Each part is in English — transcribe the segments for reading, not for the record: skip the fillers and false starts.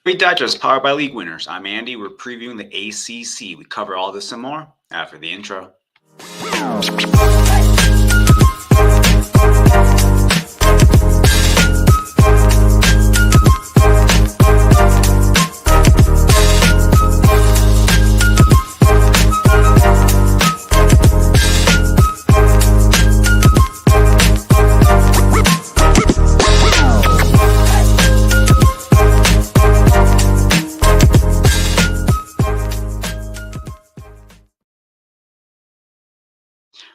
Great Digest, powered by League Winners. I'm Andy. We're previewing the ACC. We cover all this and more after the intro.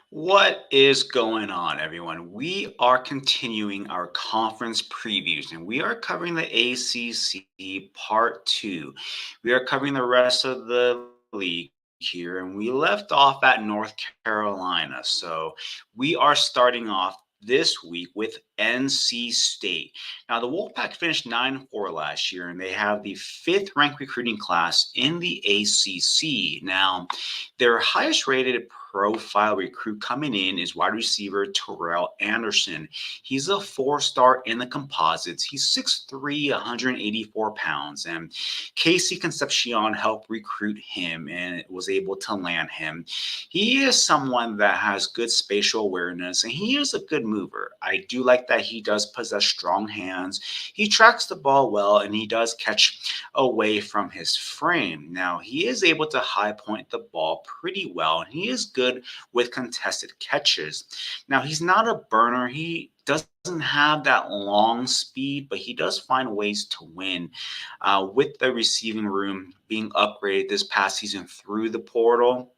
What is going on, everyone? We are continuing our conference previews and we are covering the ACC Part 2. We are covering the rest of the league here, and we left off at North Carolina. So we are starting off this week with NC State. Now, the Wolfpack finished 9-4 last year, and they have the fifth ranked recruiting class in the ACC. Now, their highest rated profile recruit coming in is wide receiver Terrell Anderson. He's a four-star in the composites. He's 6'3", 184 pounds, and Casey Concepcion helped recruit him and was able to land him. He is someone that has good spatial awareness, and he is a good mover. I do like that he does possess strong hands. He tracks the ball well, and he does catch away from his frame. Now, he is able to high point the ball pretty well, and he is good with contested catches. Now, he's not a burner. He doesn't have that long speed, but he does find ways to win. With the receiving room being upgraded this past season through the portal,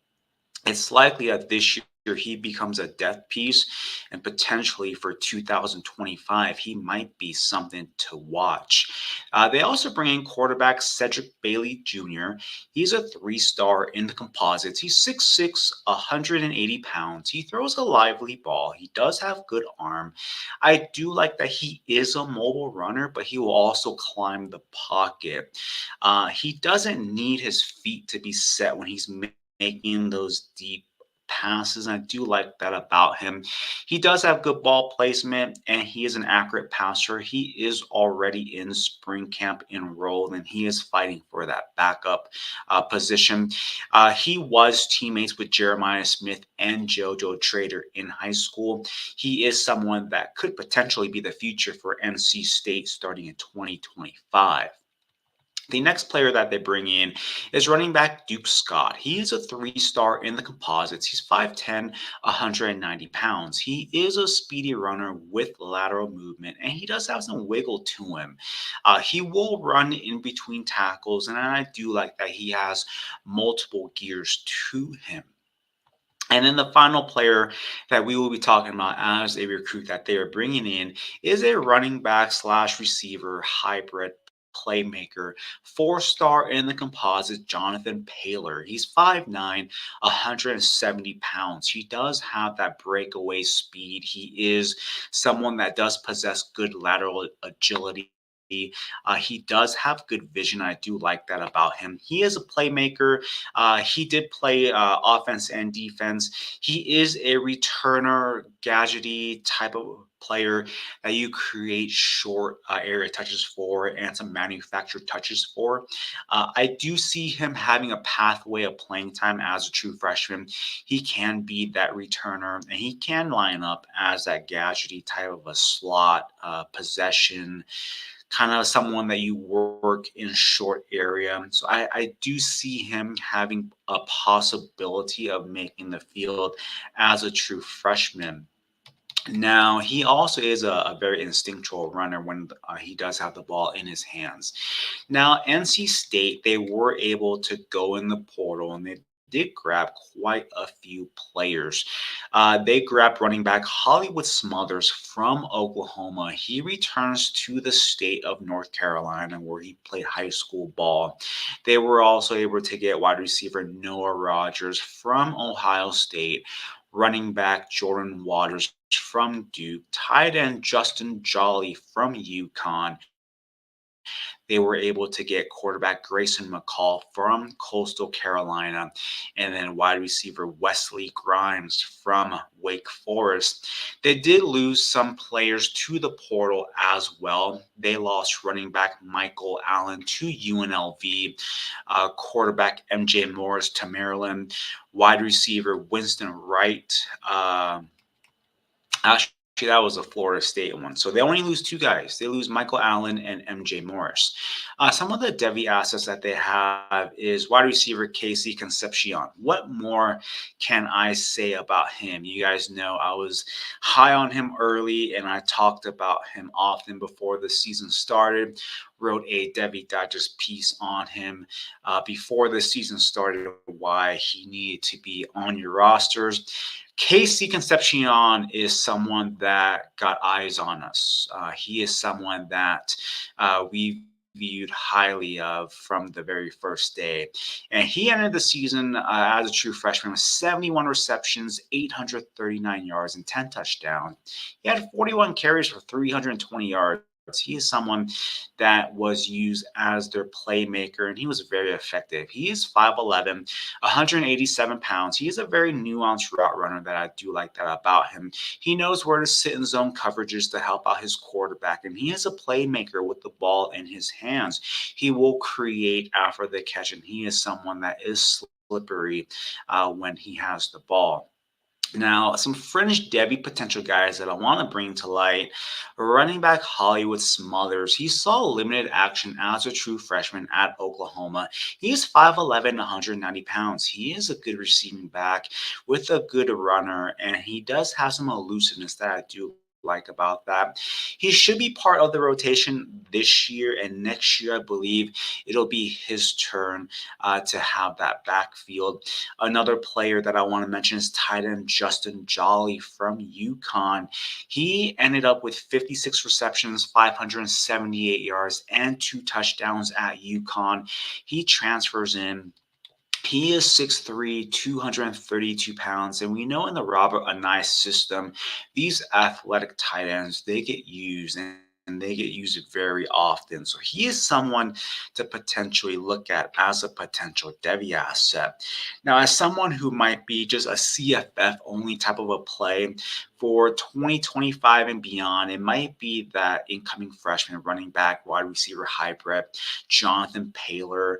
it's likely that this year he becomes a depth piece, and potentially for 2025 he might be something to watch. They also bring in quarterback Cedric Bailey Jr. He's a three-star in the composites. He's 6'6", 180 pounds. He throws a lively ball. He does have good arm. I do like that he is a mobile runner, but he will also climb the pocket. He doesn't need his feet to be set when he's making those deep passes. And I do like that about him. He does have good ball placement, and he is an accurate passer. He is already in spring camp enrolled, and he is fighting for that backup position. He was teammates with Jeremiah Smith and JoJo Trader in high school. He is someone that could potentially be the future for NC State starting in 2025. The next player that they bring in is running back Duke Scott. He is a three-star in the composites. He's 5'10", 190 pounds. He is a speedy runner with lateral movement, and he does have some wiggle to him. He will run in between tackles, and I do like that he has multiple gears to him. And then the final player that we will be talking about as a recruit that they are bringing in is a running back slash receiver hybrid playmaker, four-star in the composite, Jonathan Paler. He's 5'9", 170 pounds. He does have that breakaway speed. He is someone that does possess good lateral agility. He does have good vision. I do like that about him. He is a playmaker. He did play offense and defense. He is a returner, gadgety type of player that you create short area touches for and some manufactured touches for. I do see him having a pathway of playing time as a true freshman. He can be that returner, and he can line up as that gadgety type of a slot possession, kind of someone that you work in short area. So I do see him having a possibility of making the field as a true freshman. Now, he also is a very instinctual runner when he does have the ball in his hands. Now, NC State, they were able to go in the portal, and they did grab quite a few players. They grabbed running back Hollywood Smothers from Oklahoma. He returns to the state of North Carolina, where he played high school ball. They were also able to get wide receiver Noah Rogers from Ohio State, running back Jordan Waters from Duke, tight end Justin Jolly from UConn, They were able to get quarterback Grayson McCall from Coastal Carolina, and then wide receiver Wesley Grimes from Wake Forest. They did lose some players to the portal as well. They lost running back Michael Allen to UNLV, quarterback MJ Morris to Maryland, wide receiver Winston Wright. Actually, that was a Florida State one. So they only lose two guys. They lose Michael Allen and MJ Morris. Some of the Devy assets that they have is wide receiver Casey Concepcion. What more can I say about him? You guys know I was high on him early, and I talked about him often before the season started. Wrote a Devy Digest piece on him before the season started, why he needed to be on your rosters. Casey Concepcion is someone that got eyes on us. He is someone that we viewed highly of from the very first day. And he entered the season as a true freshman with 71 receptions, 839 yards, and 10 touchdowns. He had 41 carries for 320 yards. He is someone that was used as their playmaker, and he was very effective. He is 5'11", 187 pounds. He is a very nuanced route runner that I do like that about him. He knows where to sit in zone coverages to help out his quarterback, and he is a playmaker with the ball in his hands. He will create after the catch, and he is someone that is slippery when he has the ball. Now, some fringe Devy potential guys that I want to bring to light. Running back Hollywood Smothers. He saw limited action as a true freshman at Oklahoma. He's 5'11", 190 pounds. He is a good receiving back with a good runner, and he does have some elusiveness that I do like about that. He should be part of the rotation this year, and next year I believe it'll be his turn to have that backfield. Another player that I want to mention is tight end Justin Jolly from UConn. He ended up with 56 receptions, 578 yards, and 2 touchdowns at UConn. He transfers in. He is 6'3", 232 pounds, and we know in the Robert Anae system, these athletic tight ends, they get used, and they get used very often. So he is someone to potentially look at as a potential Devy asset. Now, as someone who might be just a CFF only type of a play for 2025 and beyond, it might be that incoming freshman running back, wide receiver hybrid, Jonathan Paler.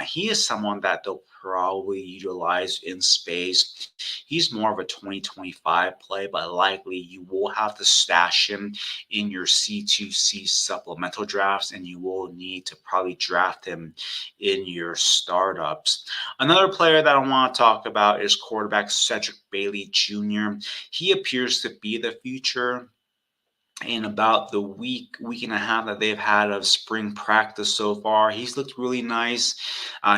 He is someone that they'll probably utilize in space. He's more of a 2025 play, but likely you will have to stash him in your C2C supplemental drafts, and you will need to probably draft him in your startups. Another player that I want to talk about is quarterback Cedric Bailey Jr. He appears to be the future. In about the week and a half that they've had of spring practice so far, he's looked really nice.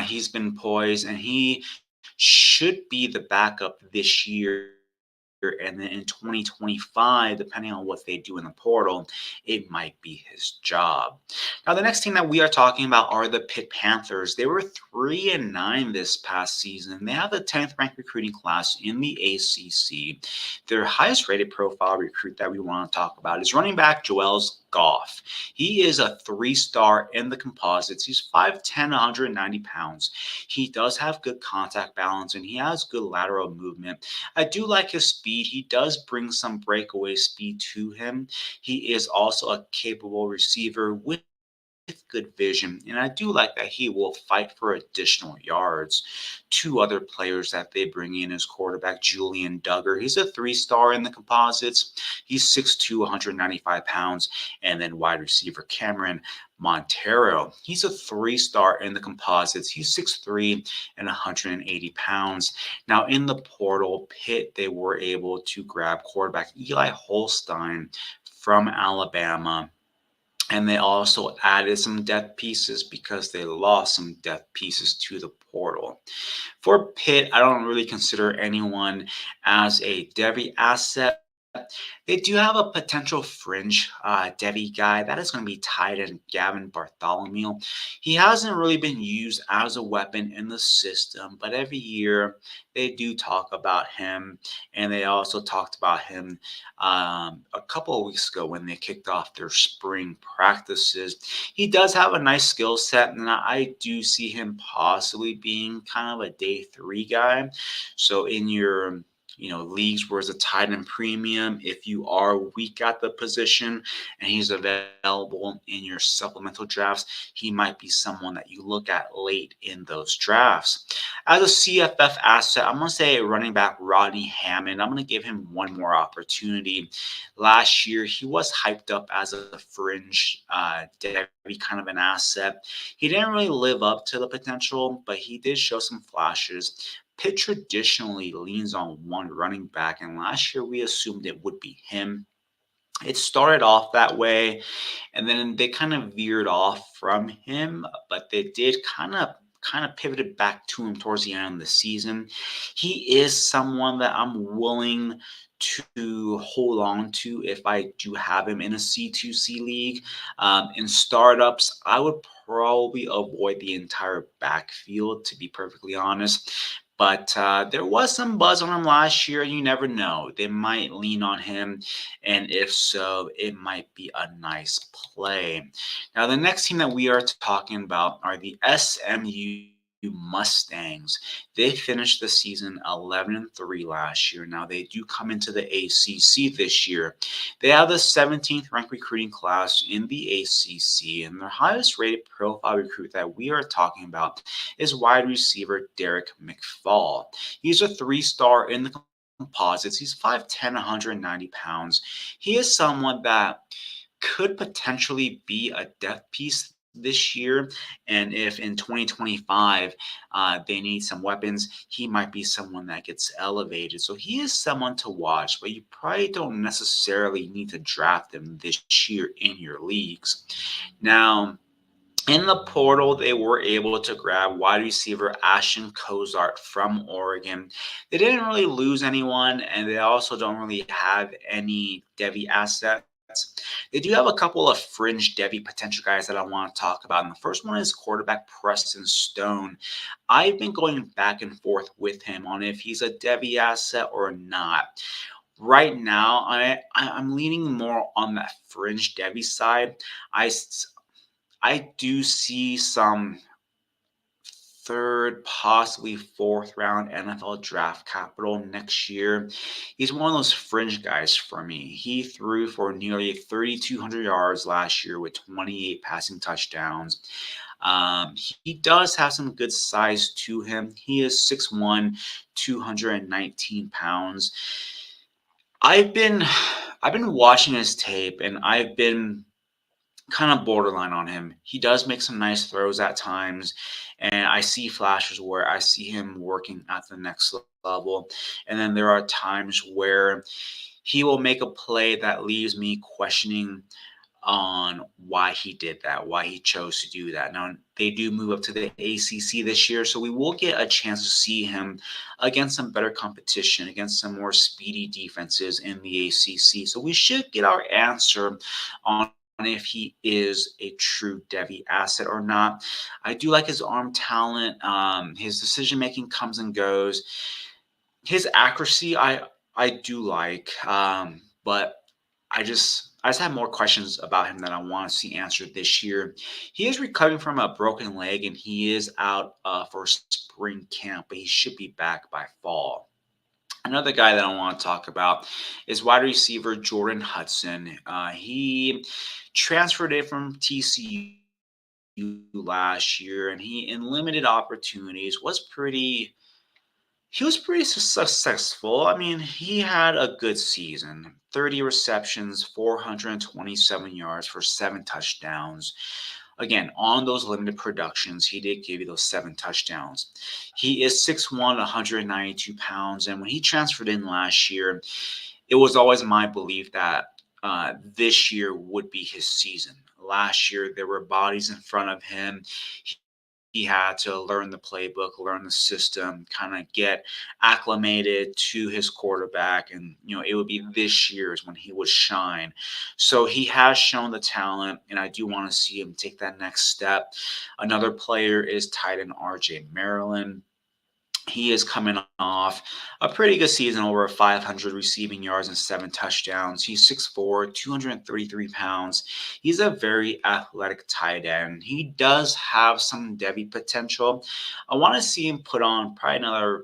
He's been poised, and he should be the backup this year. And then in 2025, depending on what they do in the portal, it might be his job. Now, the next team that we are talking about are the Pitt Panthers. They were 3-9 this past season. They have the 10th ranked recruiting class in the ACC. Their highest rated profile recruit that we want to talk about is running back Joels Goff. He is a 3-star in the composites. He's 5'10", 190 pounds. He does have good contact balance, and he has good lateral movement. I do like his speed. He does bring some breakaway speed to him. He is also a capable receiver with good vision, and I do like that he will fight for additional yards. Two other players that they bring in is quarterback Julian Duggar. He's a 3-star in the composites. He's 6'2", 195 pounds, and then wide receiver Cameron Montero. He's a 3-star in the composites. He's 6'3" and 180 pounds. Now, in the portal, Pitt, they were able to grab quarterback Eli Holstein from Alabama. And they also added some depth pieces because they lost some depth pieces to the portal. For Pitt, I don't really consider anyone as a Devy asset. They do have a potential fringe Devy guy. That is going to be tight end Gavin Bartholomew. He hasn't really been used as a weapon in the system, but every year they do talk about him. And they also talked about him a couple of weeks ago when they kicked off their spring practices. He does have a nice skill set, and I do see him possibly being kind of a day three guy. So in your leagues where it's a tight end premium, if you are weak at the position and he's available in your supplemental drafts, he might be someone that you look at late in those drafts. As a CFF asset, I'm going to say running back Rodney Hammond. I'm going to give him one more opportunity. Last year, he was hyped up as a fringe Devy kind of an asset. He didn't really live up to the potential, but he did show some flashes. Pitt traditionally leans on one running back, and last year we assumed it would be him. It started off that way, and then they kind of veered off from him, but they did kind of pivoted back to him towards the end of the season. He is someone that I'm willing to hold on to if I do have him in a C2C league. In startups, I would probably avoid the entire backfield, to be perfectly honest. But there was some buzz on him last year. You never know. They might lean on him. And if so, it might be a nice play. Now, the next team that we are talking about are the SMU Mustangs. They finished the season 11-3 last year. Now, they do come into the ACC this year. They have the 17th ranked recruiting class in the ACC, and their highest rated profile recruit that we are talking about is wide receiver Derek McFall. He's a 3-star in the composites. He's 5'10", 190 pounds. He is someone that could potentially be a depth piece this year. And if in 2025 they need some weapons, he might be someone that gets elevated. So he is someone to watch, but you probably don't necessarily need to draft him this year in your leagues. Now, in the portal, they were able to grab wide receiver Ashton Kozart from Oregon. They didn't really lose anyone, and they also don't really have any Devy assets. They do have a couple of fringe Devy potential guys that I want to talk about. And the first one is quarterback Preston Stone. I've been going back and forth with him on if he's a Devy asset or not. Right now, I'm leaning more on that fringe Devy side. I do see some third, possibly fourth round NFL draft capital next year. He's one of those fringe guys for me. He threw for nearly 3,200 yards last year with 28 passing touchdowns. He does have some good size to him. He is 6'1", 219 pounds. I've been watching his tape, and I've been kind of borderline on him. He does make some nice throws at times, and I see flashes where I see him working at the next level. And then there are times where he will make a play that leaves me questioning on why he did that, why he chose to do that. Now, they do move up to the ACC this year, so we will get a chance to see him against some better competition, against some more speedy defenses in the ACC. So we should get our answer on if he is a true Devy asset or not. I do like his arm talent. His decision making comes and goes. His accuracy, I do like, but I just have more questions about him that I want to see answered this year. He is recovering from a broken leg, and he is out for spring camp, but he should be back by fall. Another guy that I want to talk about is wide receiver Jordan Hudson. He transferred in from TCU last year, and he, in limited opportunities, was pretty successful. I mean, he had a good season. 30 receptions, 427 yards for 7 touchdowns. Again, on those limited productions, he did give you those 7 touchdowns. He is 6'1", 192 pounds. And when he transferred in last year, it was always my belief that this year would be his season. Last year, there were bodies in front of him. he had to learn the playbook, learn the system, kind of get acclimated to his quarterback. And, it would be this year's when he would shine. So he has shown the talent, and I do want to see him take that next step. Another player is tight end RJ Maryland. He is coming off a pretty good season, over 500 receiving yards and 7 touchdowns. He's 6'4", 233 pounds. He's a very athletic tight end. He does have some Devy potential. I want to see him put on probably another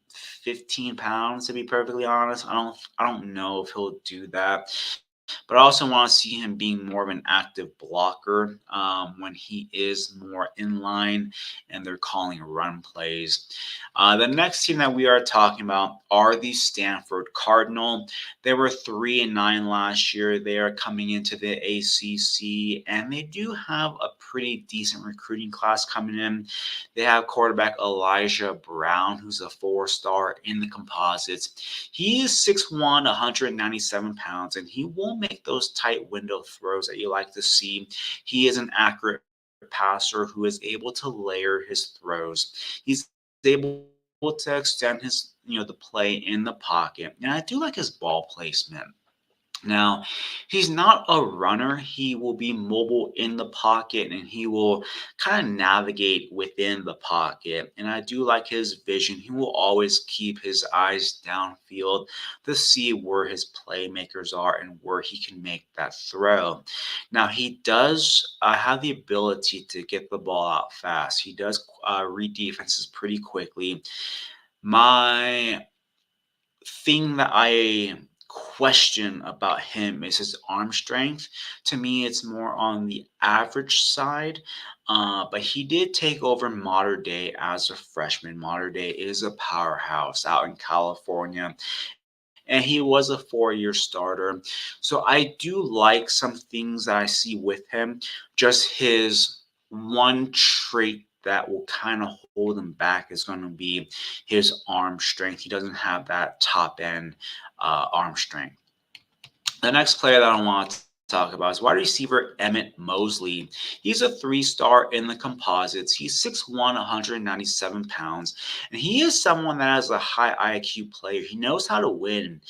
15 pounds, to be perfectly honest. I don't know if he'll do that. But I also want to see him being more of an active blocker when he is more in line and they're calling run plays. The next team that we are talking about are the Stanford Cardinal. They were 3-9 last year. They are coming into the ACC, and they do have a pretty decent recruiting class coming in. They have quarterback Elijah Brown, who's a 4-star in the composites. He is 6'1", 197 pounds, and he will make those tight window throws that you like to see. He is an accurate passer who is able to layer his throws. He's able to extend his, the play in the pocket. And I do like his ball placement. Now, he's not a runner. He will be mobile in the pocket, and he will kind of navigate within the pocket. And I do like his vision. He will always keep his eyes downfield to see where his playmakers are and where he can make that throw. Now, he does have the ability to get the ball out fast. He does read defenses pretty quickly. My thing that I question about him is his arm strength. To me, it's more on the average side. But he did take over Modern Day as a freshman. Modern Day is a powerhouse out in California, and he was a 4-year starter. So I do like some things that I see with him. Just his one trait that will kind of hold him back is going to be his arm strength. He doesn't have that top end arm strength. The next player that I want to talk about is wide receiver Emmett Mosley. He's a 3-star in the composites. He's 6'1", 197 pounds, and he is someone that has a high IQ player. He knows how to win.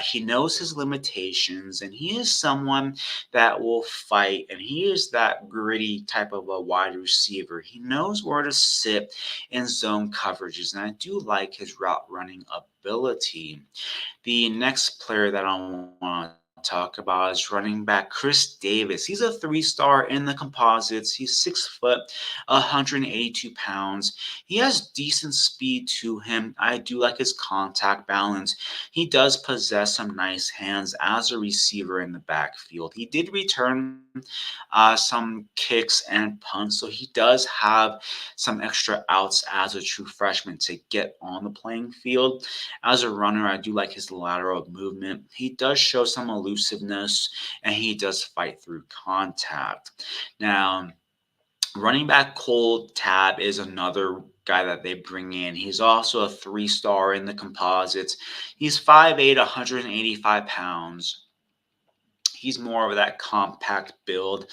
He knows his limitations, and he is someone that will fight, and he is that gritty type of a wide receiver. He knows where to sit in zone coverages, and I do like his route running ability. The next player that I want to talk about is running back Chris Davis. He's a 3-star in the composites. He's 6 foot, 182 pounds. He has decent speed to him. I do like his contact balance. He does possess some nice hands as a receiver in the backfield. He did return some kicks and punts, so he does have some extra outs as a true freshman to get on the playing field. As a runner, I do like his lateral movement. He does show some elusiveness, and he does fight through contact. Now, running back Cole Tab is another guy that they bring in. He's also a 3-star in the composites. He's 5'8", 185 pounds. He's more of that compact build.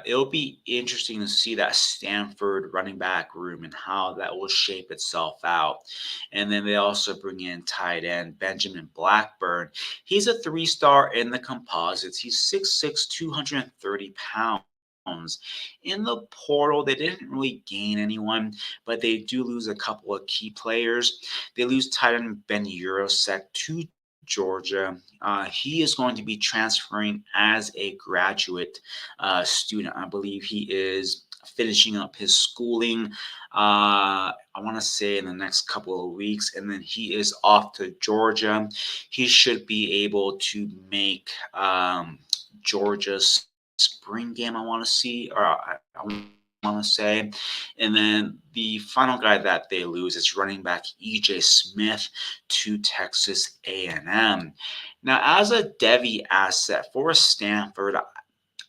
It'll be interesting to see that Stanford running back room and how that will shape itself out. And then they also bring in tight end Benjamin Blackburn. He's a 3-star in the composites. He's 6'6", 230 pounds. In the portal, they didn't really gain anyone, but they do lose a couple of key players. They lose tight end Ben Urosek to Georgia. He is going to be transferring as a graduate student. I believe he is finishing up his schooling. I want to say in the next couple of weeks, and then he is off to Georgia. He should be able to make Georgia's spring game. I want to see, or I want to say. And then the final guy that they lose is running back EJ Smith to Texas A&M. Now, as a Devy asset for Stanford,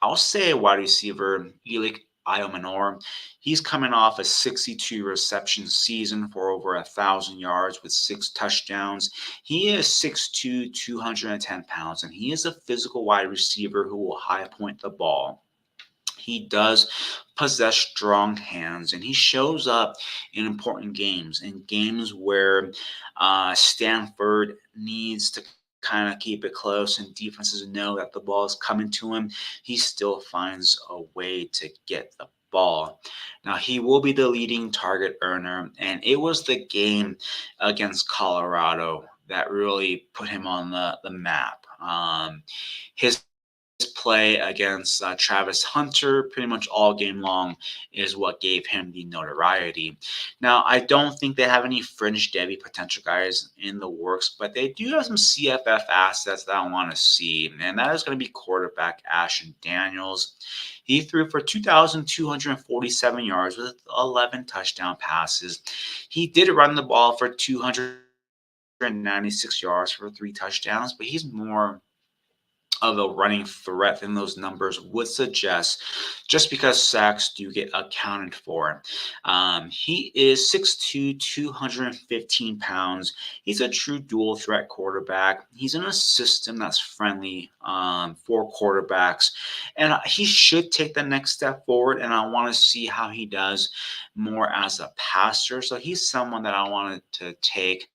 I'll say wide receiver Elic Iomanor. He's coming off a 62 reception season for over 1,000 yards with 6 touchdowns. He is 6'2", 210 pounds, and he is a physical wide receiver who will high point the ball. He does possess strong hands, and he shows up in important in games where Stanford needs to kind of keep it close and defenses know that the ball is coming to him. He still finds a way to get the ball. Now, he will be the leading target earner, and it was the game against Colorado that really put him on the map. His play against Travis Hunter pretty much all game long is what gave him the notoriety. Now, I don't think they have any fringe Devy potential guys in the works, but they do have some CFF assets that I want to see, and that is going to be quarterback Ashton Daniels. He threw for 2,247 yards with 11 touchdown passes. He did run the ball for 296 yards for 3 touchdowns, but he's more of a running threat than those numbers would suggest, just because sacks do get accounted for. He is 6'2", 215 pounds. He's a true dual threat quarterback. He's in a system that's friendly for quarterbacks, and he should take the next step forward, and I want to see how he does more as a passer. So he's someone that I wanted to take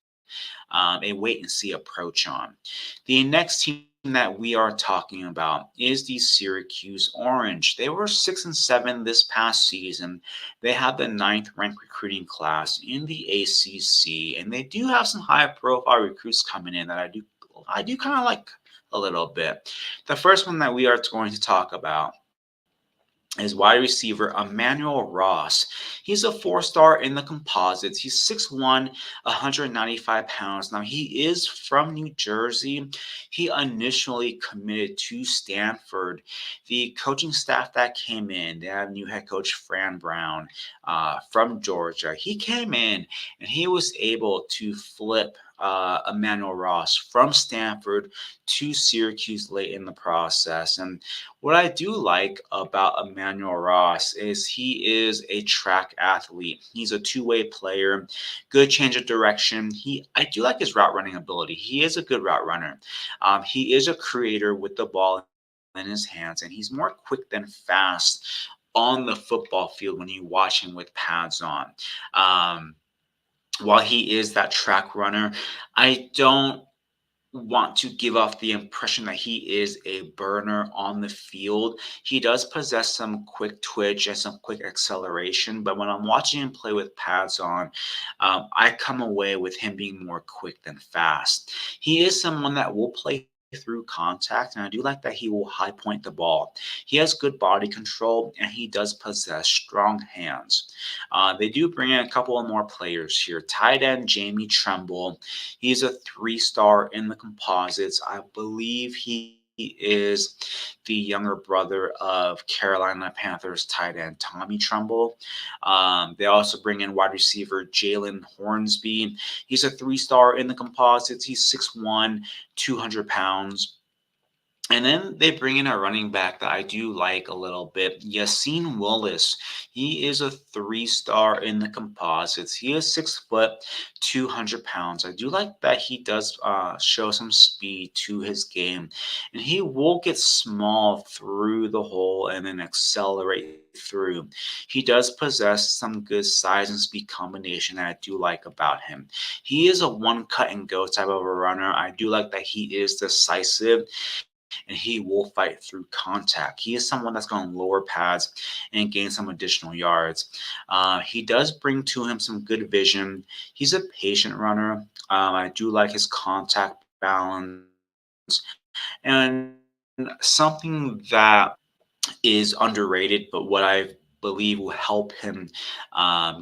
a wait and see approach on. The next team that we are talking about is the Syracuse Orange. They were 6-7 this past season. They had the ninth ranked recruiting class in the ACC, and they do have some high profile recruits coming in that I do kind of like a little bit. The first one that we are going to talk about is wide receiver Emmanuel Ross. He's a four-star in the composites. He's 6'1", 195 pounds. Now, he is from New Jersey. He initially committed to Stanford. The coaching staff that came in, they have new head coach Fran Brown from Georgia. He came in and he was able to flip Emmanuel Ross from Stanford to Syracuse late in the process. And what I do like about Emmanuel Ross is he is a track athlete. He's a two-way player, good change of direction. I do like his route running ability. He is a good route runner. He is a creator with the ball in his hands, and he's more quick than fast on the football field when you watch him with pads on. While he is that track runner, I don't want to give off the impression that he is a burner on the field. He does possess some quick twitch and some quick acceleration, but when I'm watching him play with pads on, I come away with him being more quick than fast. He is someone that will play through contact, and I do like that he will high point the ball. He has good body control, and he does possess strong hands. They do bring in a couple of more players here. Tight end Jamie Tremble. He's a 3-star in the composites. I believe he is the younger brother of Carolina Panthers tight end Tommy Tremble. They also bring in wide receiver Jalen Hornsby. He's a 3-star in the composites. He's 6'1", 200 pounds. And then they bring in a running back that I do like a little bit, Yassine Willis. He is a 3-star in the composites. He is 6 foot, 200 pounds. I do like that he does show some speed to his game, and he will get small through the hole and then accelerate through. He does possess some good size and speed combination that I do like about him. He is a one cut and go type of a runner. I do like that he is decisive, and he will fight through contact. He is someone that's going to lower pads and gain some additional yards. He does bring to him some good vision. He's a patient runner. I do like his contact balance. And something that is underrated, but what I believe will help him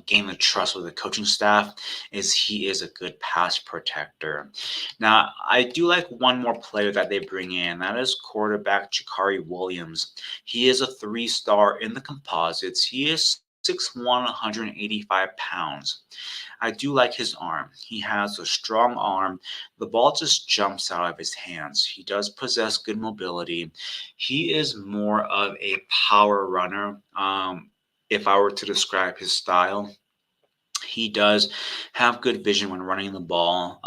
gain the trust of the coaching staff is he is a good pass protector. Now, I do like one more player that they bring in. That is quarterback Jakari Williams. He is a 3-star in the composites. He is 6'1", 185 pounds. I do like his arm. He has a strong arm. The ball just jumps out of his hands. He does possess good mobility. He is more of a power runner. If I were to describe his style, he does have good vision when running the ball.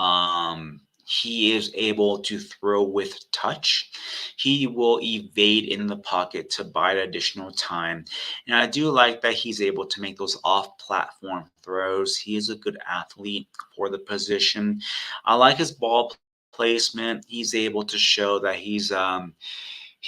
He is able to throw with touch. He will evade in the pocket to buy additional time. And I do like that he's able to make those off platform throws. He is a good athlete for the position. I like his ball placement. He's able to show that he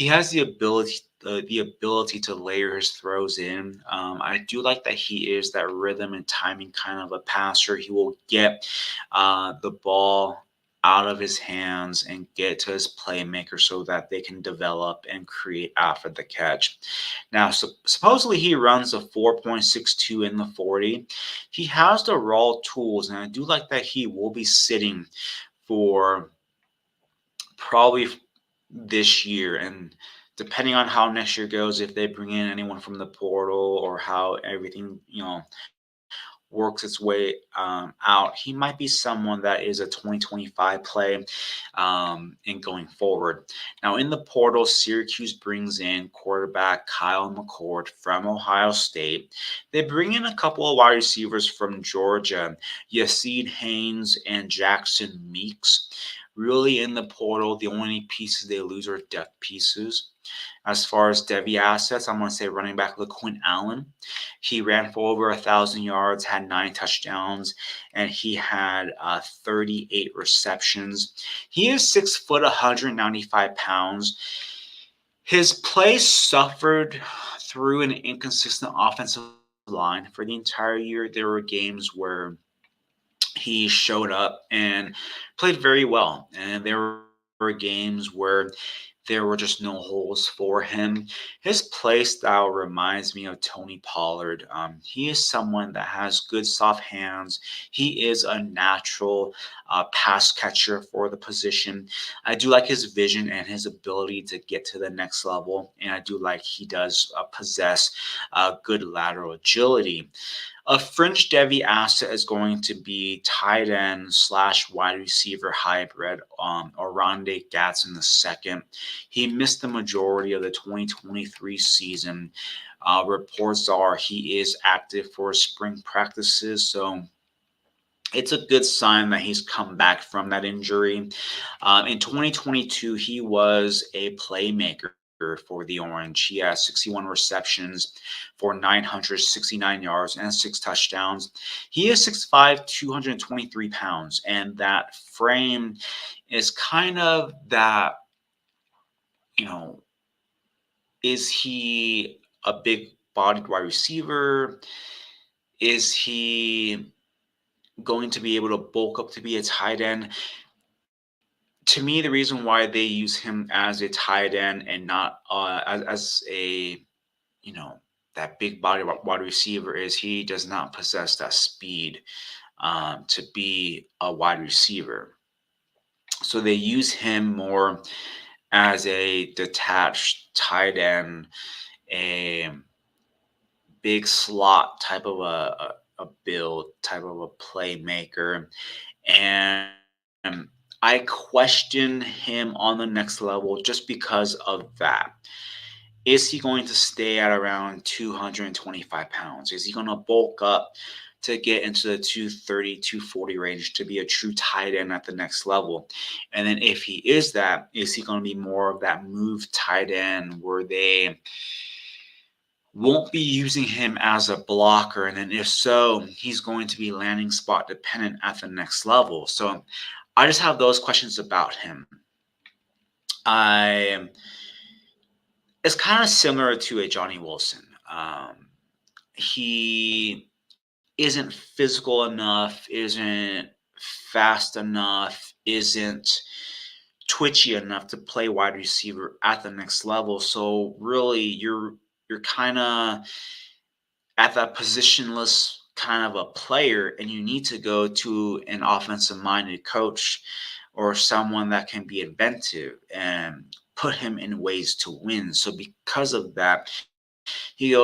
has the ability to layer his throws in. I do like that he is that rhythm and timing kind of a passer. He will get the ball out of his hands and get to his playmaker so that they can develop and create after the catch. Now, supposedly he runs a 4.62 in the 40. He has the raw tools, and I do like that he will be sitting for probably this year. And depending on how next year goes, if they bring in anyone from the portal or how everything, works its way out, he might be someone that is a 2025 play in going forward. Now, in the portal, Syracuse brings in quarterback Kyle McCord from Ohio State. They bring in a couple of wide receivers from Georgia, Yasid Haynes and Jackson Meeks. Really, in the portal, the only pieces they lose are depth pieces. As far as Devy assets, I'm going to say running back LaQuint Allen. He ran for over 1,000 yards, had 9 touchdowns, and he had 38 receptions. He is 6 foot, 195 pounds. His play suffered through an inconsistent offensive line for the entire year. There were games where he showed up and played very well, and there were games where there were just no holes for him. His play style reminds me of Tony Pollard. He is someone that has good soft hands. He is a natural pass catcher for the position. I do like his vision and his ability to get to the next level, and I do like he does possess good lateral agility. A fringe Devy asset is going to be tight end slash wide receiver hybrid, Oronde Gadsden the second. He missed the majority of the 2023 season. Reports are he is active for spring practices, so it's a good sign that he's come back from that injury. In 2022, he was a playmaker for the Orange. He has 61 receptions for 969 yards and 6 touchdowns. He is 6'5", 223 pounds, and that frame is kind of that, you know, is he a big bodied wide receiver? Is he going to be able to bulk up to be a tight end? To me, the reason why they use him as a tight end and not as a, you know, that big body wide receiver is he does not possess that speed to be a wide receiver. So they use him more as a detached tight end, a big slot type of a build, type of a playmaker. And I question him on the next level just because of that. Is he going to stay at around 225 pounds? Is he going to bulk up to get into the 230, 240 range to be a true tight end at the next level? And then if he is that, is he going to be more of that move tight end where they won't be using him as a blocker? And then if so, he's going to be landing spot dependent at the next level. So I just have those questions about him. I It's kind of similar to a Johnny Wilson. He isn't physical enough, isn't fast enough, isn't twitchy enough to play wide receiver at the next level. So really, you're kind of at that positionless kind of a player, and you need to go to an offensive minded coach or someone that can be inventive and put him in ways to win. So because of that, he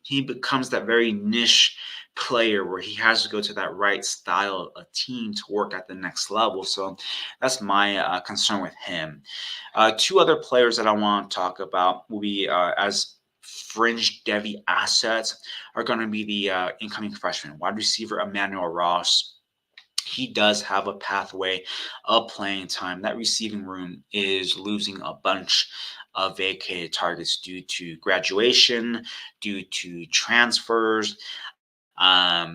becomes that very niche player where he has to go to that right style of team to work at the next level. So that's my concern with him. Two other players that I want to talk about will be as fringe Devy assets are going to be the incoming freshman wide receiver Emmanuel Ross. he does have a pathway of playing time. That receiving room is losing a bunch of vacated targets due to graduation, due to transfers.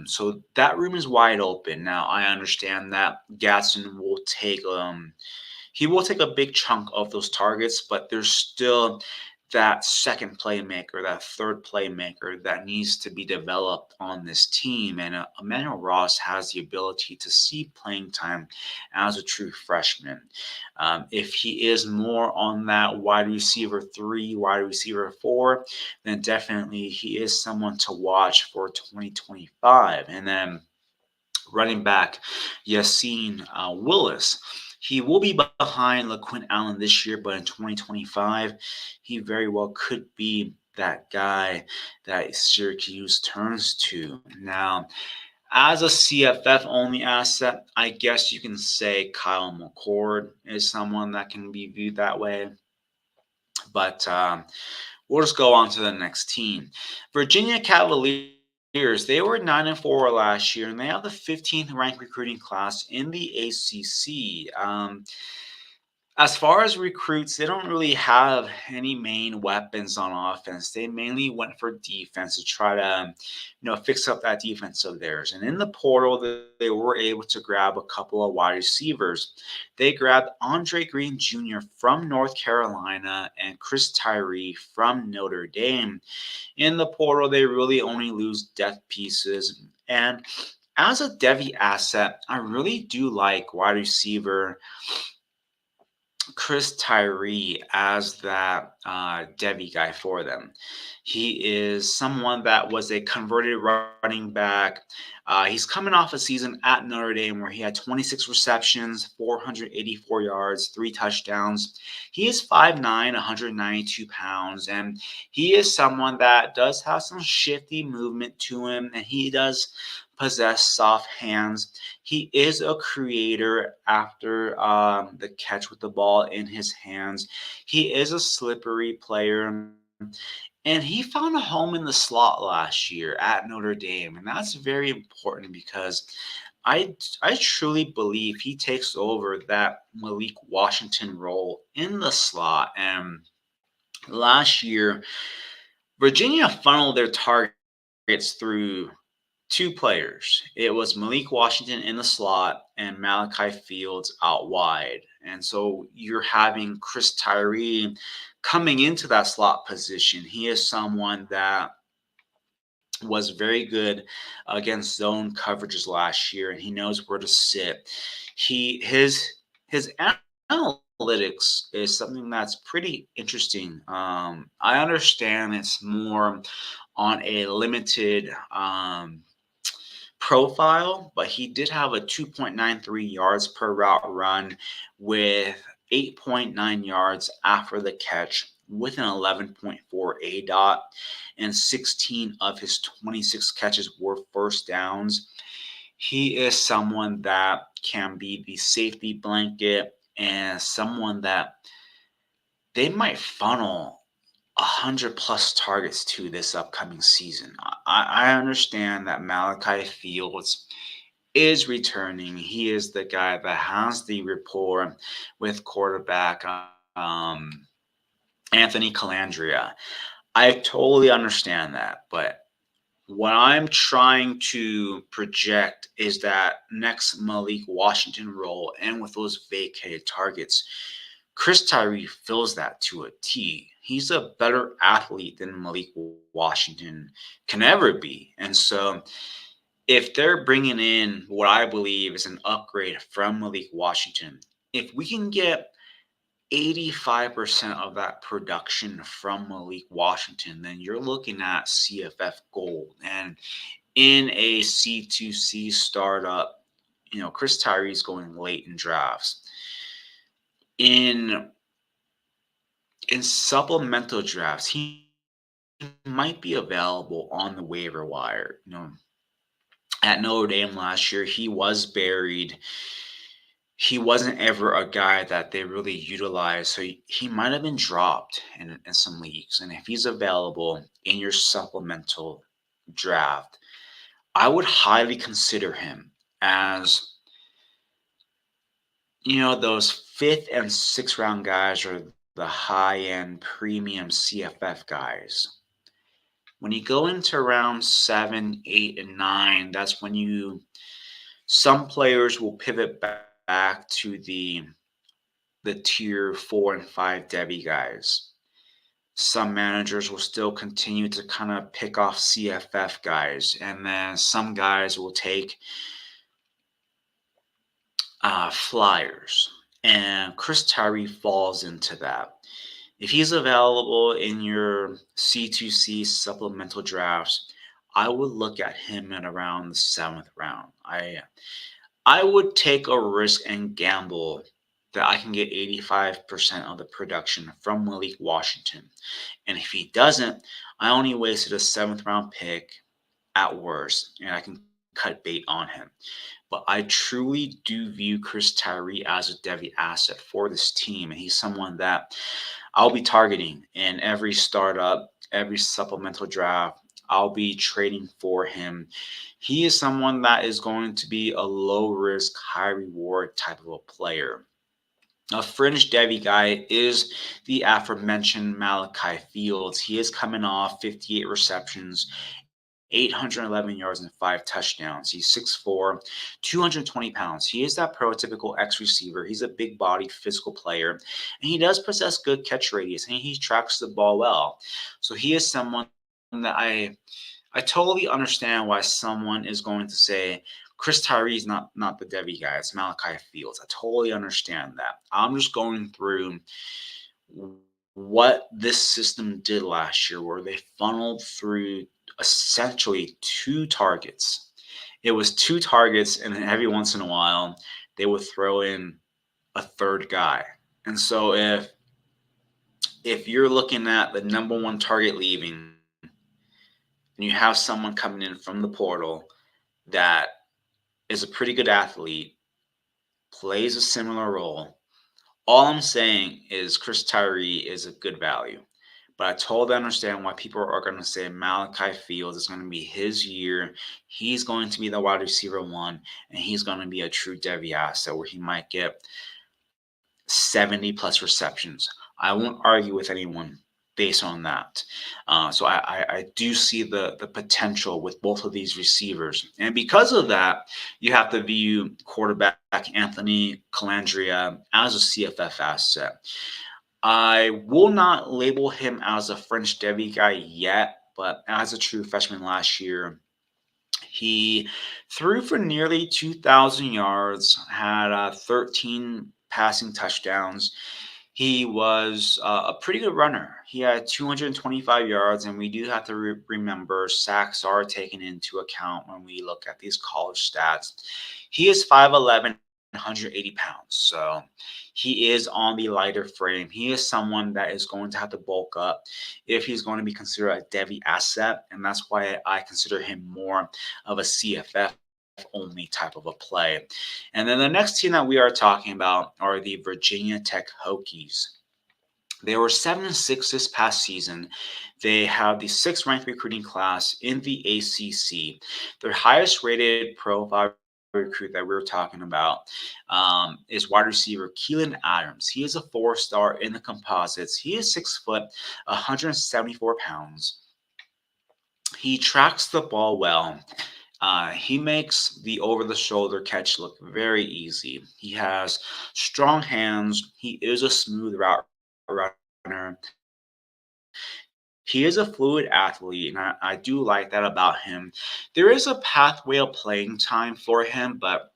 So that room is wide open. Now I understand that Gatson will take he will take a big chunk of those targets, but there's still that second playmaker, that third playmaker that needs to be developed on this team. And Emmanuel Ross has the ability to see playing time as a true freshman. If he is more on that wide receiver three, wide receiver four, then definitely he is someone to watch for 2025. And then running back Yassine Willis. He will be behind LaQuint Allen this year, but in 2025, he very well could be that guy that Syracuse turns to. Now, as a CFF only asset, I guess you can say Kyle McCord is someone that can be viewed that way. But we'll just go on to the next team. Virginia Cavaliers. They were 9-4 last year, and they have the 15th ranked recruiting class in the ACC. As far as recruits, they don't really have any main weapons on offense. They mainly went for defense to try to, fix up that defense of theirs. And in the portal, they were able to grab a couple of wide receivers. They grabbed Andre Green Jr. from North Carolina and Chris Tyree from Notre Dame. In the portal, they really only lose depth pieces. And as a Devy asset, I really do like wide receiver Chris Tyree as that Devy guy for them. He is someone that was a converted running back. He's coming off a season at Notre Dame where he had 26 receptions, 484 yards, 3 touchdowns. He is 5'9", 192 pounds, and he is someone that does have some shifty movement to him, and he does possess soft hands. He is a creator after the catch with the ball in his hands. He is a slippery player. And he found a home in the slot last year at Notre Dame. And that's very important because I truly believe he takes over that Malik Washington role in the slot. And last year, Virginia funneled their targets through two players. It was Malik Washington in the slot and Malachi Fields out wide. And so you're having Chris Tyree coming into that slot position. He is someone that was very good against zone coverages last year, and he knows where to sit. His analytics is something that's pretty interesting. I understand it's more on a limited profile, but he did have a 2.93 yards per route run with 8.9 yards after the catch with an 11.4 ADOT, and 16 of his 26 catches were first downs. He is someone that can be the safety blanket and someone that they might funnel 100+ targets to this upcoming season. I understand that Malachi Fields is returning. He is the guy that has the rapport with quarterback Anthony Calandria. I totally understand that, but what I'm trying to project is that next Malik Washington role, and with those vacated targets, Chris Tyree fills that to a T. He's a better athlete than Malik Washington can ever be. And so if they're bringing in what I believe is an upgrade from Malik Washington, if we can get 85% of that production from Malik Washington, then you're looking at CFF gold. And in a C2C startup, Chris Tyree's going late in drafts. In supplemental drafts, he might be available on the waiver wire. At Notre Dame last year, he was buried. He wasn't ever a guy that they really utilized, so he might have been dropped in some leagues. And if he's available in your supplemental draft, I would highly consider him as those fifth and sixth round guys are the high end premium CFF guys. When you go into round 7, 8, and 9, that's when some players will pivot back to the tier 4 and 5 Devy guys. Some managers will still continue to kind of pick off CFF guys, and then some guys will take flyers. And Chris Tyree falls into that. If he's available in your C2C supplemental drafts, I would look at him at around the seventh round. I would take a risk and gamble that I can get 85% of the production from Malik Washington. And if he doesn't, I only wasted a seventh round pick at worst, and I can cut bait on him. But I truly do view Chris Tyree as a Devy asset for this team, and he's someone that I'll be targeting in every startup, every supplemental draft. I'll be trading for him. He is someone that is going to be a low risk, high reward type of a player. A fringe Devy guy is the aforementioned Malachi Fields. He is coming off 58 receptions, 811 yards, and 5 touchdowns. He's 6'4", 220 pounds. He is that prototypical X receiver. He's a big bodied physical player, and he does possess good catch radius, and he tracks the ball well. So he is someone that I totally understand why someone is going to say Chris Tyree is not the Devy guy. It's Malachi Fields. I totally understand that. I'm just going through what this system did last year, where they funneled through essentially two targets. It was two targets, and then every once in a while, they would throw in a third guy. And so if you're looking at the number one target leaving, and you have someone coming in from the portal that is a pretty good athlete, plays a similar role, all I'm saying is Chris Tyree is a good value. But I totally understand why people are going to say Malachi Fields is going to be his year. He's going to be the wide receiver one, and he's going to be a true Devy asset where he might get 70 plus receptions. I won't argue with anyone based on that. So I do see the potential with both of these receivers. And because of that, you have to view quarterback Anthony Calandria as a CFF asset. I will not label him as a French Devy guy yet, but as a true freshman last year, he threw for nearly 2,000 yards, had 13 passing touchdowns. He was a pretty good runner. He had 225 yards, and we do have to remember sacks are taken into account when we look at these college stats. He is 5'11", 180 pounds, so he is on the lighter frame. He is someone that is going to have to bulk up if he's going to be considered a Devy asset, and that's why I consider him more of a CFF only type of a play. And then the next team that we are talking about are the Virginia Tech Hokies. They were 7-6 this past season. They have the 6th ranked recruiting class in the ACC. Their highest rated profile recruit that we were talking about is wide receiver Keelan Adams. He is a 4-star in the composites. He is 6 foot, 174 pounds. He tracks the ball well. He makes the over-the-shoulder catch look very easy. He has strong hands. He is a smooth route runner. He is a fluid athlete, and I do like that about him. There is a pathway of playing time for him, but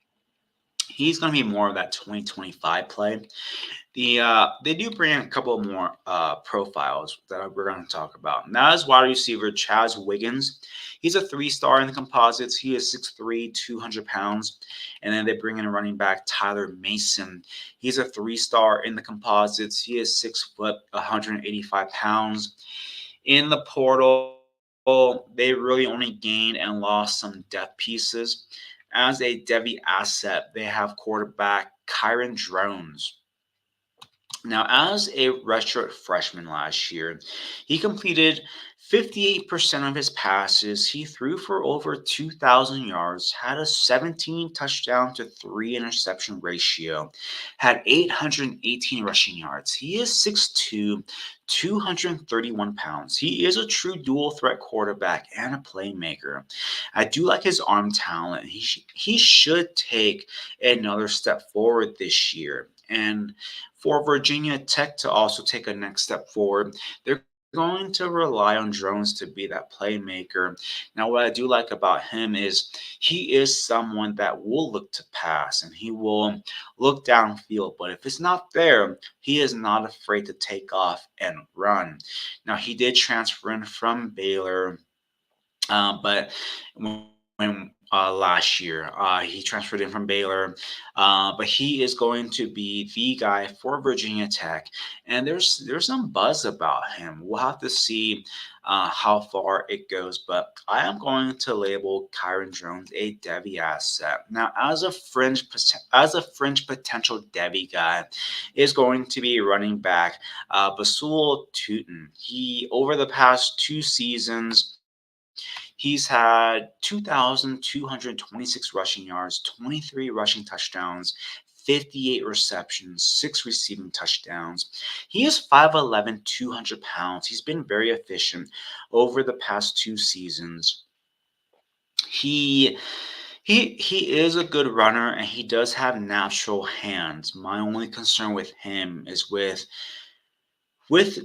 he's going to be more of that 2025 play. They do bring in a couple more profiles that we're going to talk about. Now, as wide receiver Chaz Wiggins, he's a 3-star in the composites. He is 6'3", 200 pounds. And then they bring in a running back Tyler Mason. He's a 3-star in the composites. He is 6 foot, 185 pounds. In the portal, they really only gained and lost some depth pieces. As a Devy asset, they have quarterback Kyron Drones. Now, as a redshirt freshman last year, he completed 58% of his passes, he threw for over 2,000 yards, had a 17 touchdown to 3 interception ratio, had 818 rushing yards. He is 6'2, 231 pounds. He is a true dual threat quarterback and a playmaker. I do like his arm talent. He should take another step forward this year. And for Virginia Tech to also take a next step forward, they're going to rely on Jones to be that playmaker. Now, what I do like about him is he is someone that will look to pass and he will look downfield. But if it's not there, he is not afraid to take off and run. Now, he did transfer in from Baylor, but when last year he transferred in from Baylor, but he is going to be the guy for Virginia Tech, and there's some buzz about him. We'll have to see how far it goes, but I am going to label Kyron Jones a Devy asset. Now, as a fringe potential Devy guy, is going to be running back Basul Tutin. He over the past 2 seasons. He's had 2,226 rushing yards, 23 rushing touchdowns, 58 receptions, 6 receiving touchdowns. He is 5'11, 200 pounds. He's been very efficient over the past 2 seasons. He he is a good runner and he does have natural hands. My only concern with him is with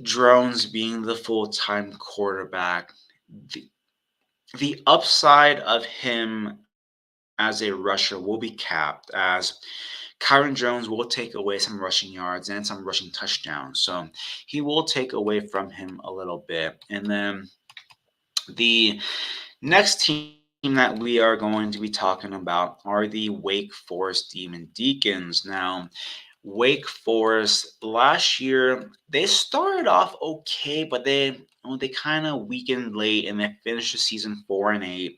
Drones being the full-time quarterback. The, the upside of him as a rusher will be capped, as Kyron Jones will take away some rushing yards and some rushing touchdowns. So he will take away from him a little bit. And then the next team that we are going to be talking about are the Wake Forest Demon Deacons. Now, Wake Forest last year they started off okay, but they kind of weakened late and they finished the season 4-8.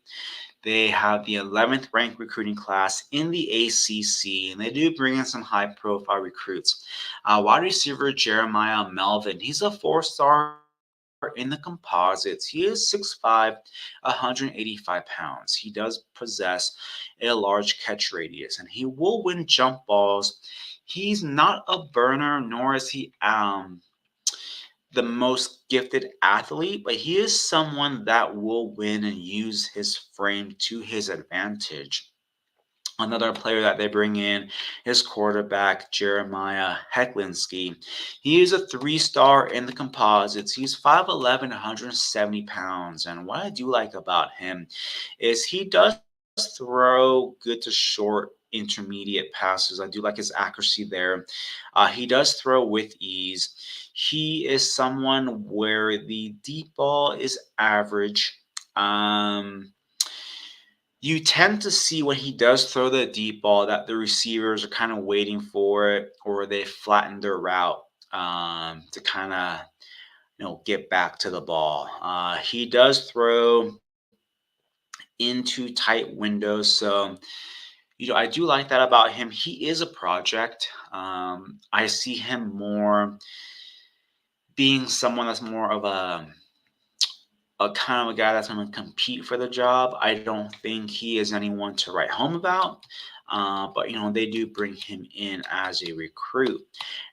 They have the 11th ranked recruiting class in the ACC, and they do bring in some high profile recruits. Wide receiver Jeremiah Melvin, he's a 4-star in the composites. He is 6'5, 185 pounds. He does possess a large catch radius, and he will win jump balls. He's not a burner, nor is he the most gifted athlete, but he is someone that will win and use his frame to his advantage. Another player that they bring in is quarterback Jeremiah Hecklinski. He is a 3-star in the composites. He's 5'11, 170 pounds. And what I do like about him is he does throw good to short intermediate passes. I do like his accuracy there. He does throw with ease. He is someone where the deep ball is average. You tend to see when he does throw the deep ball that the receivers are kind of waiting for it, or they flatten their route to kind of get back to the ball. He does throw into tight windows, so I do like that about him. He is a project. I see him more being someone that's more of a kind of a guy that's going to compete for the job. I don't think he is anyone to write home about. But they do bring him in as a recruit.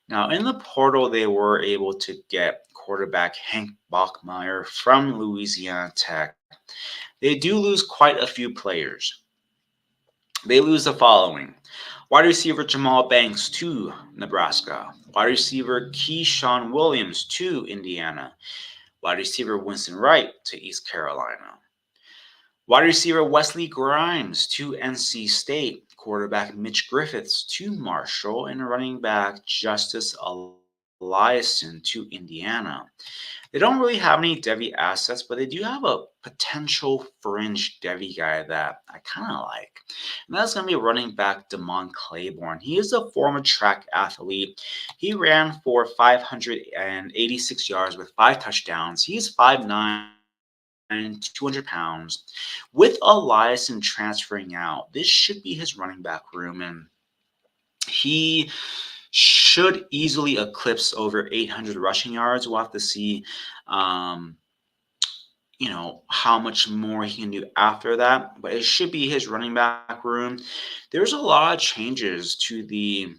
Now in the portal, they were able to get quarterback Hank Bachmeier from Louisiana Tech. They do lose quite a few players. They lose the following: wide receiver Jamal Banks to Nebraska, wide receiver Keyshawn Williams to Indiana, wide receiver Winston Wright to East Carolina, wide receiver Wesley Grimes to NC State, quarterback Mitch Griffiths to Marshall, and running back Justice Eliason to Indiana. They don't really have any Devy assets, but they do have a potential fringe Devy guy that I kind of like. And that's going to be running back Damon Claiborne. He is a former track athlete. He ran for 586 yards with 5 touchdowns. He's 5'9", and 200 pounds. With Eliason transferring out, this should be his running back room, and he should easily eclipse over 800 rushing yards. We'll have to see how much more he can do after that, but it should be his running back room. There's a lot of changes to the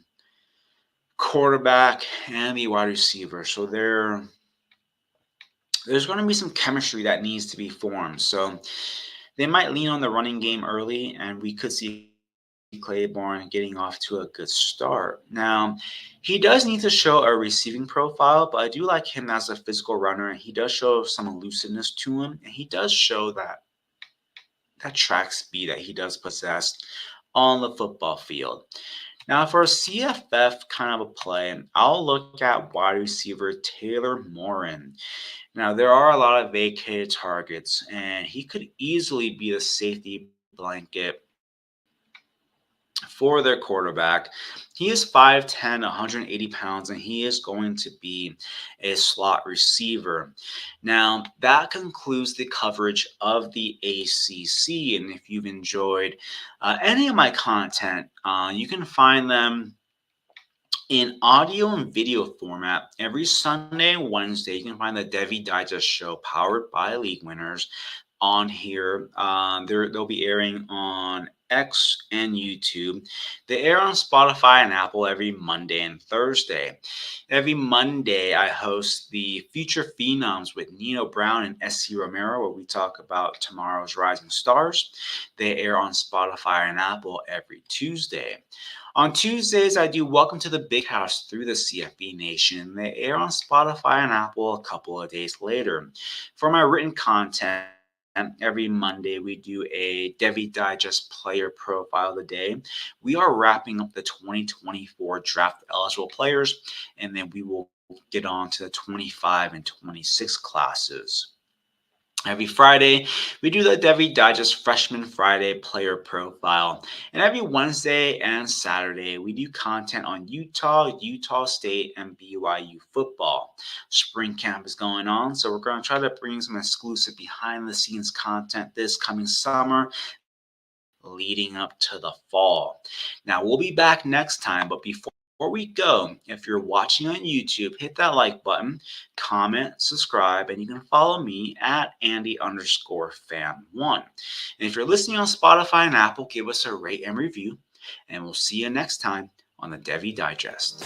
quarterback and the wide receiver. So there's going to be some chemistry that needs to be formed. So they might lean on the running game early, and we could see Claiborne getting off to a good start. Now, he does need to show a receiving profile, but I do like him as a physical runner, and he does show some elusiveness to him, and he does show that track speed that he does possess on the football field. Now, for a CFF kind of a play, I'll look at wide receiver Taylor Morin. Now, there are a lot of vacated targets, and he could easily be the safety blanket for their quarterback. He is 5'10, 180 pounds, and he is going to be a slot receiver. Now, that concludes the coverage of the ACC. And if you've enjoyed any of my content, you can find them in audio and video format every Sunday and Wednesday. You can find the Devy Digest show powered by League Winners on here. They'll be airing on X and YouTube. They air on Spotify and Apple every Monday and Thursday. Every Monday, I host the Future Phenoms with Nino Brown and SC Romero, where we talk about tomorrow's rising stars. They air on Spotify and Apple every Tuesday. On Tuesdays, I do Welcome to the Big House through the CFB Nation. They air on Spotify and Apple a couple of days later. For my written content, every Monday we do a Devy Digest player profile of the day. We are wrapping up the 2024 draft eligible players, and then we will get on to the 25 and 26 classes. Every Friday, we do the Devy Digest Freshman Friday player profile. And every Wednesday and Saturday, we do content on Utah, Utah State, and BYU football. Spring camp is going on, so we're going to try to bring some exclusive behind-the-scenes content this coming summer, leading up to the fall. Now, we'll be back next time, but before we go, if you're watching on YouTube, hit that like button, comment, subscribe, and you can follow me at Andy_fan1. And if you're listening on Spotify and Apple, give us a rate and review, and we'll see you next time on the Devy Digest.